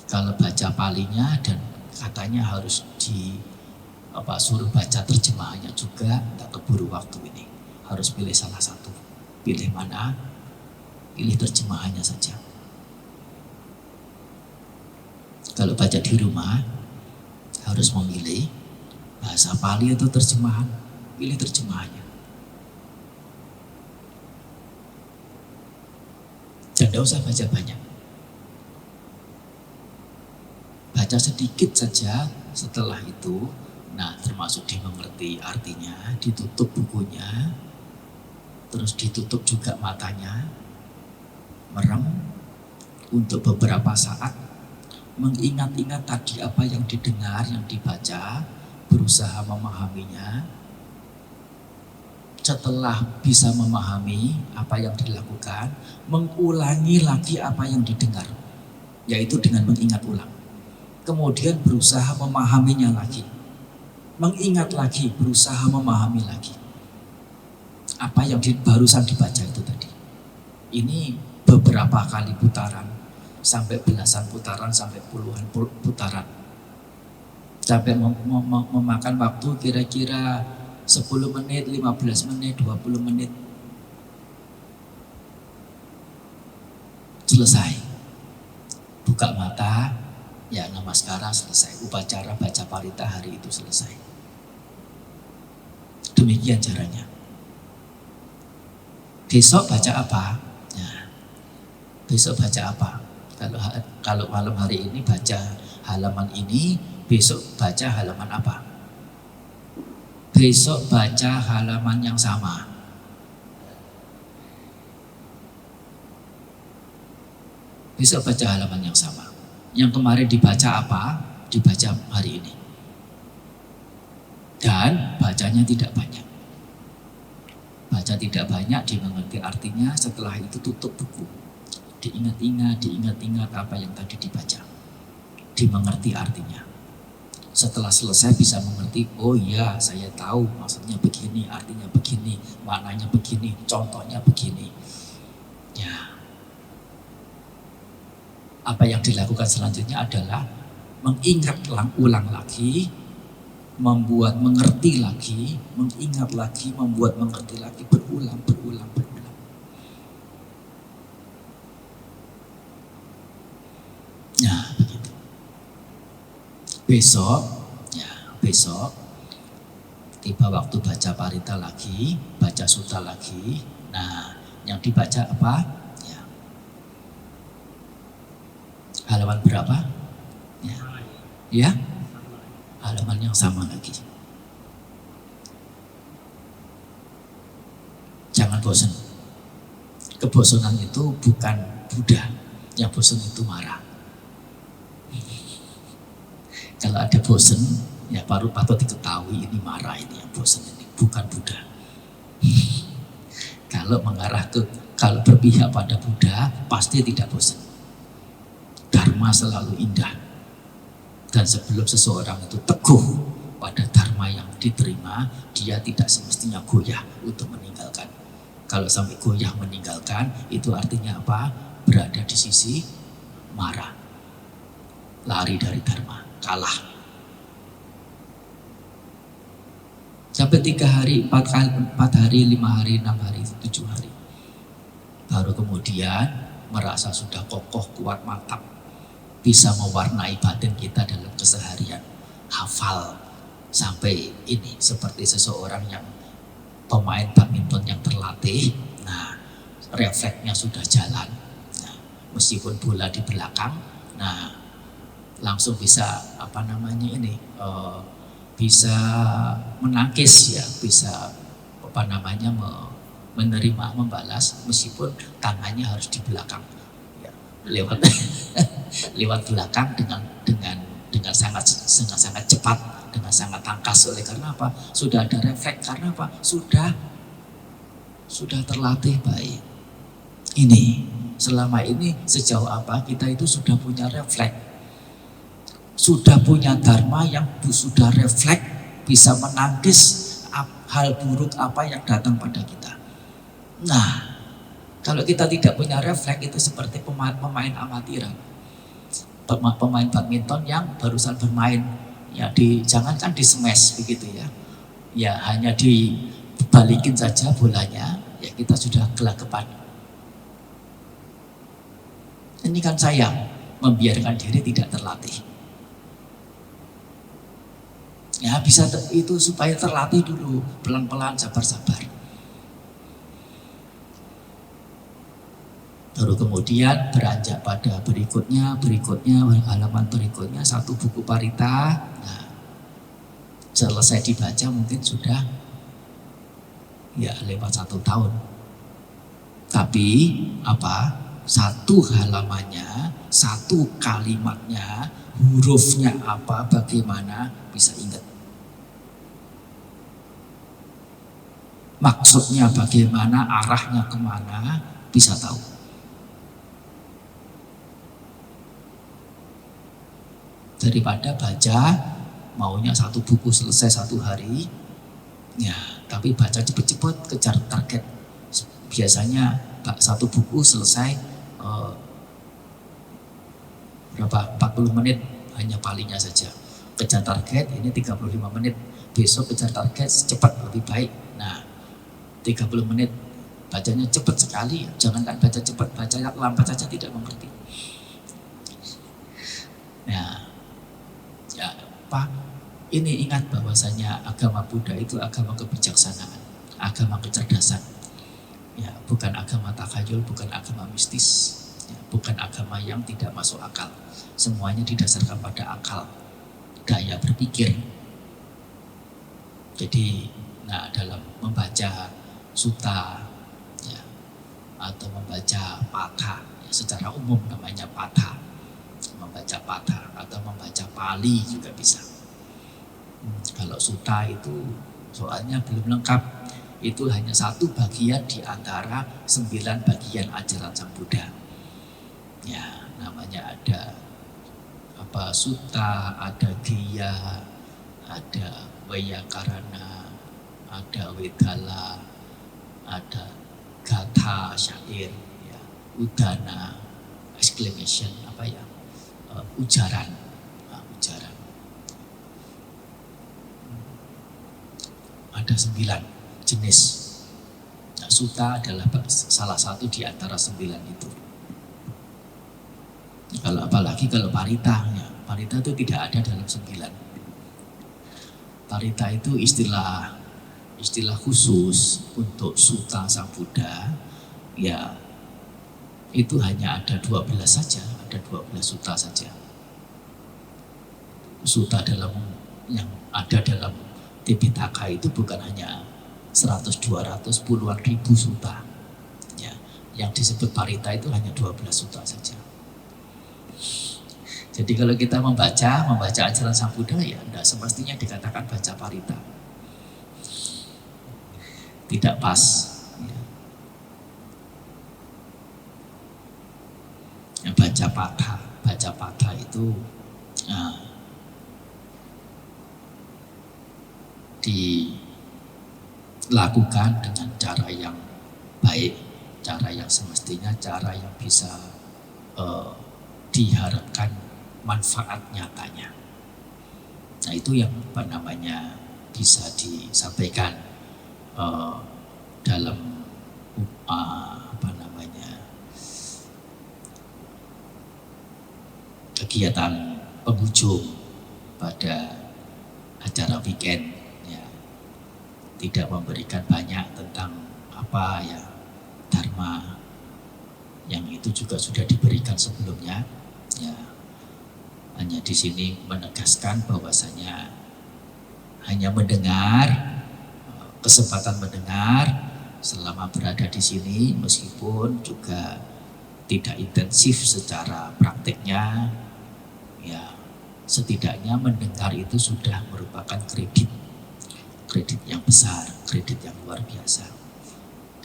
Kalau baca Palinya dan katanya harus suruh baca terjemahannya juga, tak keburu waktu ini. Harus pilih salah satu. Pilih mana? Pilih terjemahannya saja. Kalau baca di rumah, harus memilih bahasa Pali atau terjemahan. Pilih terjemahannya. Dan tidak usah baca banyak. Baca sedikit saja, setelah itu, nah, termasuk dimengerti artinya, ditutup bukunya, terus ditutup juga matanya, merem untuk beberapa saat, mengingat-ingat tadi apa yang didengar, yang dibaca, berusaha memahaminya. Setelah bisa memahami apa yang dilakukan, mengulangi lagi apa yang didengar, yaitu dengan mengingat ulang. Kemudian berusaha memahaminya lagi, mengingat lagi, berusaha memahami lagi apa yang barusan dibaca itu tadi. Ini beberapa kali putaran, sampai belasan putaran, sampai puluhan putaran, sampai memakan waktu kira-kira 10 menit, 15 menit, 20 menit. Selesai. Buka mata, ya namaskara, selesai. Upacara baca parita hari itu selesai. Demikian caranya. Besok baca apa? Nah, besok baca apa? Kalau malam hari ini baca halaman ini, besok baca halaman apa? Besok baca halaman yang sama. Besok baca halaman yang sama. Yang kemarin dibaca apa? Dibaca hari ini. Dan bacanya tidak banyak. Baca tidak banyak, dimengerti artinya, setelah itu tutup buku. Diingat-ingat apa yang tadi dibaca. Dimengerti artinya. Setelah selesai bisa mengerti, oh iya saya tahu maksudnya begini, artinya begini, maknanya begini, contohnya begini. Ya. Apa yang dilakukan selanjutnya adalah mengingat ulang lagi, membuat mengerti lagi, mengingat lagi, membuat mengerti lagi, berulang. Nah, begitu. Besok tiba waktu baca parita lagi, baca sutta lagi. Nah, yang dibaca apa? Ya. Halaman berapa? Ya, halaman yang sama lagi. Jangan bosan. Kebosanan itu bukan Buddha, yang bosan itu marah. Kalau ada bosan, ya baru patut diketahui ini marah, ini yang bosan ini, bukan Buddha. Kalau berpihak pada Buddha, pasti tidak bosan. Dharma selalu indah. Dan sebelum seseorang itu teguh pada dharma yang diterima, dia tidak semestinya goyah untuk meninggalkan. Kalau sampai goyah meninggalkan, itu artinya apa? Berada di sisi marah. Lari dari dharma, kalah. Sampai 3 hari, 4 hari, 5 hari, 6 hari, 7 hari. Baru kemudian merasa sudah kokoh, kuat, mantap. Bisa mewarnai batin kita dalam keseharian. Hafal sampai ini seperti seseorang yang pemain badminton yang terlatih. Nah, refleksnya sudah jalan. Nah, meskipun bola di belakang, nah langsung bisa bisa menangkis ya, bisa menerima, membalas meskipun tangannya harus di belakang. Lewat belakang dengan sangat cepat, dengan sangat tangkas. Oleh karena apa? Sudah ada refleks. Karena apa? Sudah terlatih baik. Ini selama ini sejauh apa kita itu sudah punya refleks, sudah punya dharma yang sudah refleks, bisa menangkis hal buruk apa yang datang pada kita. Nah, kalau kita tidak punya refleks, itu seperti pemain amatiran, pemain badminton yang barusan bermain, ya jangankan di smash begitu ya hanya dibalikin saja bolanya, ya kita sudah gelagapan. Ini kan sayang, membiarkan diri tidak terlatih. Ya bisa itu supaya terlatih dulu, pelan-pelan, sabar-sabar. Baru kemudian beranjak pada berikutnya, halaman berikutnya, satu buku parita. Nah, selesai dibaca mungkin sudah ya lewat 1 tahun. Tapi apa? Satu halamannya, satu kalimatnya, hurufnya apa, bagaimana bisa ingat. Maksudnya bagaimana, arahnya kemana, bisa tahu. Daripada baca maunya satu buku selesai 1 hari, ya tapi baca cepet-cepet, kejar target. Biasanya satu buku selesai berapa? 40 menit hanya palingnya saja. Kejar target ini 35 menit. Besok kejar target cepat, lebih baik. Nah, 30 menit bacanya cepat sekali. Jangankan baca cepat, baca lambat saja tidak mengerti. Nah, ya apa? Ini ingat bahwasanya agama Buddha itu agama kebijaksanaan, agama kecerdasan. Ya, bukan agama takhayul, bukan agama mistis, ya, bukan agama yang tidak masuk akal. Semuanya didasarkan pada akal, daya berpikir. Jadi, dalam membaca sutta, ya, atau membaca patha, ya, secara umum namanya patha, membaca patha atau membaca Pali juga bisa. Kalau sutta itu soalnya belum lengkap, itu hanya satu bagian di antara 9 bagian ajaran Sang Buddha. Ya, namanya ada sutta, ada giya, ada Waiyakarana, ada Wedala, ada gatha syair, ya, udana, exclamation, ujaran, ujaran. Ada 9 jenis. Nah, sutta adalah salah satu di antara 9 itu. Apalagi kalau parita, ya, parita itu tidak ada dalam 9. Parita itu istilah khusus untuk sutta Sang Buddha, ya itu hanya ada 12 saja, ada 12 sutta saja. Sutta yang ada dalam Tipitaka itu bukan hanya 100, 200, puluhan ribu sutta. Ya, yang disebut parita itu hanya 12 sutta saja. Jadi kalau kita membaca ajaran Sang Buddha, ya tidak semestinya dikatakan baca parita. Tidak pas. Ya, baca patha itu dilakukan dengan cara yang baik, cara yang semestinya, cara yang bisa diharapkan manfaat nyatanya. Nah, itu yang bisa disampaikan dalam kegiatan penghujung pada acara weekend, ya. Tidak memberikan banyak tentang dharma, yang itu juga sudah diberikan sebelumnya, ya. Hanya di sini menegaskan bahwasanya hanya mendengar, kesempatan mendengar selama berada di sini, meskipun juga tidak intensif secara prakteknya, ya setidaknya mendengar itu sudah merupakan kredit yang besar, kredit yang luar biasa.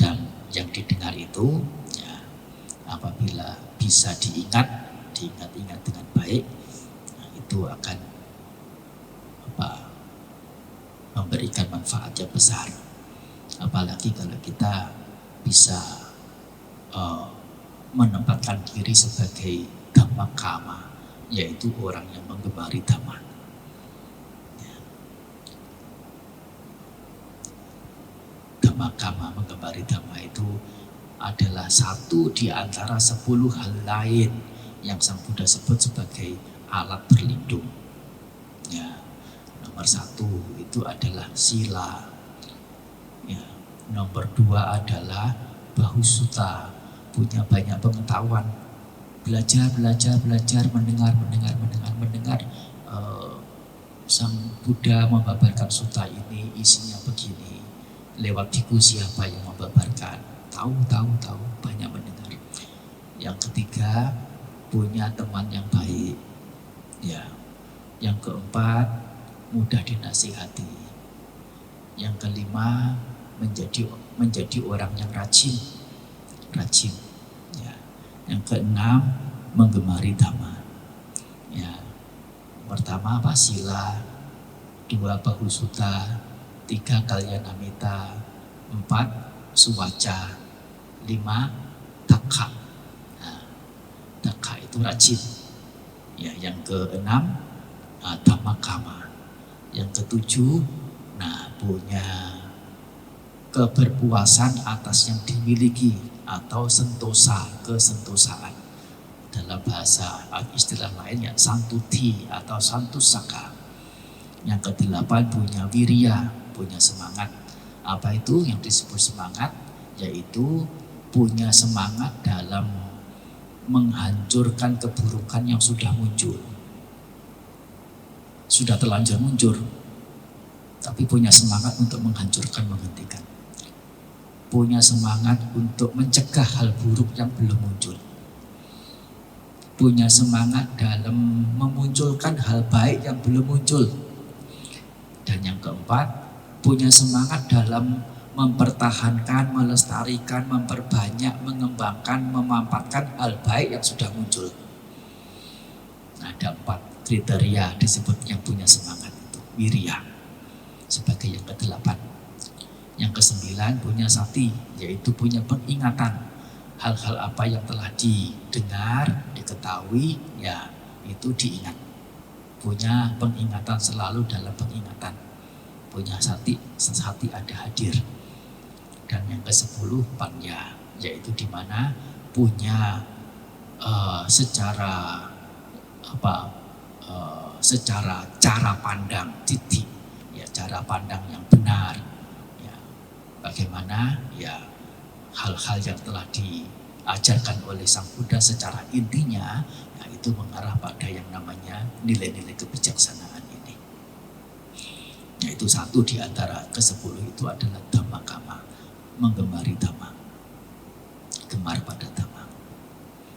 Dan yang didengar itu, ya, apabila bisa diingat dengan baik, itu akan memberikan manfaat yang besar. Apalagi kalau kita bisa menempatkan diri sebagai dhammakama, yaitu orang yang menggemari dhamma. Dhammakama, menggemari dhamma, itu adalah satu di antara 10 hal lain yang Sang Buddha sebut sebagai alat berlindung. Ya, nomor 1 itu adalah sila. Ya, nomor 2 adalah bahusutta, punya banyak pengetahuan, belajar, mendengar. Sang Buddha membabarkan sutta ini, isinya begini. Lewat biku siapa yang membabarkan? Tahu, banyak mendengar. Yang ketiga, punya teman yang baik. Ya. Yang keempat, mudah dinasihati. Yang kelima, menjadi orang yang rajin. Ya. Yang keenam, menggemari dhamma. Ya. Pertama sila, 2 bahusutta, 3 kalyanamita, 4 suwaca, 5 takha. Nah, takha itu rajin. Ya, yang keenam dhammakama. Yang ketujuh, punya keberpuasan atas yang dimiliki atau sentosa, kesentosaan. Dalam bahasa istilah lainnya santuti atau santusaka. Yang kedelapan punya wirya, punya semangat. Apa itu yang disebut semangat? Yaitu punya semangat dalam menghancurkan keburukan yang sudah muncul. Sudah terlanjur muncul, tapi punya semangat untuk menghancurkan, menghentikan. Punya semangat untuk mencegah hal buruk yang belum muncul. Punya semangat dalam memunculkan hal baik yang belum muncul. Dan yang keempat, punya semangat dalam mempertahankan, melestarikan, memperbanyak, mengembangkan, memampatkan hal baik yang sudah muncul. Nah, ada 4 kriteria disebut yang punya semangat itu. Wirya sebagai yang ke-8. Yang ke-9 punya sati, yaitu punya pengingatan. Hal-hal apa yang telah didengar, diketahui, ya itu diingat. Punya pengingatan, selalu dalam pengingatan. Punya sati ada hadir. Dan yang ke-10 panya, yaitu di mana punya secara cara pandang titik, ya cara pandang yang benar, ya bagaimana ya hal-hal yang telah diajarkan oleh Sang Buddha secara intinya, ya itu mengarah pada yang namanya nilai-nilai kebijaksanaan ini. Yaitu satu di antara ke-10 itu adalah Dhammakama, menggemari Dhamma, gemar pada Dhamma.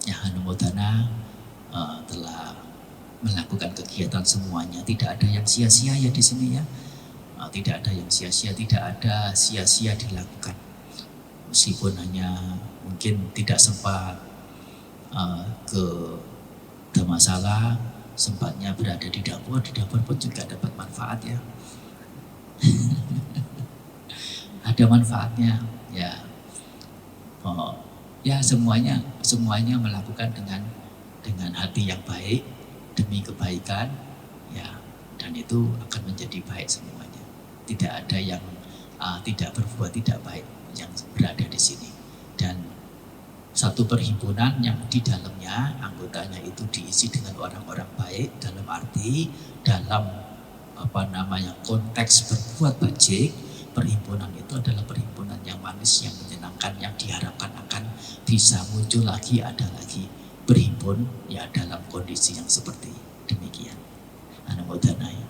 Ya, Hanumodana telah melakukan kegiatan semuanya, tidak ada yang sia-sia ya di sini ya. Tidak ada yang sia-sia, tidak ada sia-sia dilakukan. Meskipun hanya mungkin tidak sempat ke Dhammasala, sempatnya berada di dapur pun juga dapat manfaat ya. Ada manfaatnya ya. Ya semuanya melakukan dengan hati yang baik demi kebaikan ya, dan itu akan menjadi baik semuanya. Tidak ada yang tidak berbuat tidak baik yang berada di sini. Dan satu perhimpunan yang di dalamnya anggotanya itu diisi dengan orang-orang baik, dalam arti dalam konteks berbuat baik. Perhimpunan itu adalah perhimpunan yang manis, yang menyenangkan, yang diharapkan akan bisa muncul lagi, ada lagi berhimpun ya dalam kondisi yang seperti demikian. Anumodana.